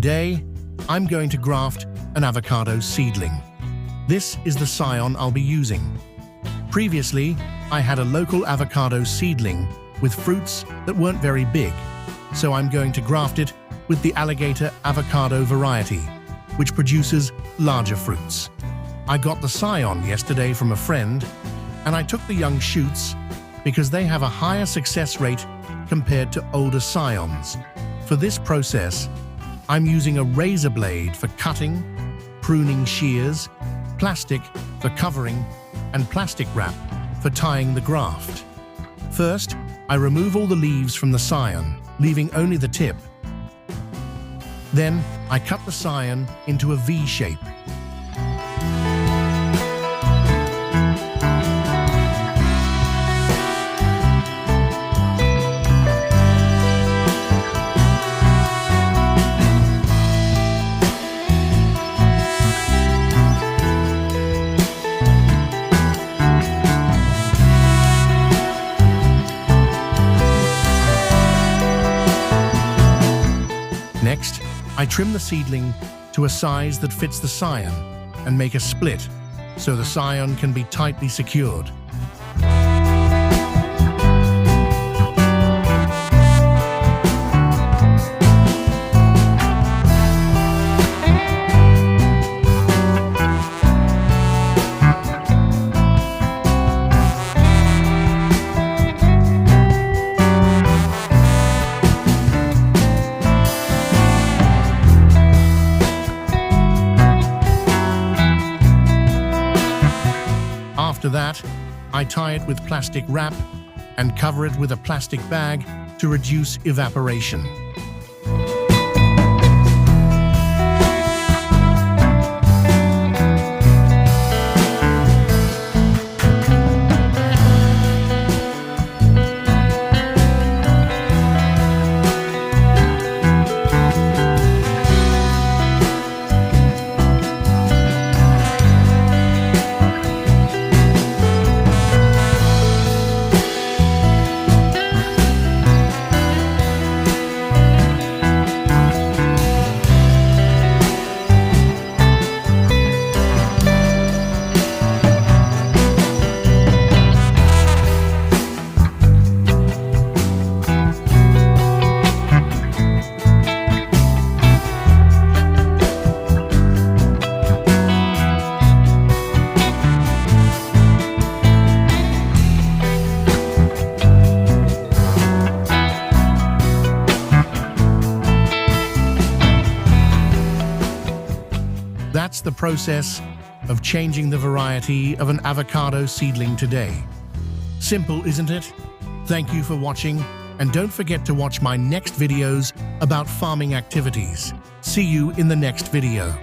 Today, I'm going to graft an avocado seedling. This is the scion I'll be using. Previously, I had a local avocado seedling with fruits that weren't very big, so I'm going to graft it with the alligator avocado variety, which produces larger fruits. I got the scion yesterday from a friend, and I took the young shoots because they have a higher success rate compared to older scions. For this process, I'm using a razor blade for cutting, pruning shears, plastic for covering, and plastic wrap for tying the graft. First, I remove all the leaves from the scion, leaving only the tip. Then, I cut the scion into a V shape. Next, I trim the seedling to a size that fits the scion and make a split so the scion can be tightly secured. After that, I tie it with plastic wrap and cover it with a plastic bag to reduce evaporation. That's the process of changing the variety of an avocado seedling today. Simple, isn't it? Thank you for watching, and don't forget to watch my next videos about farming activities. See you in the next video.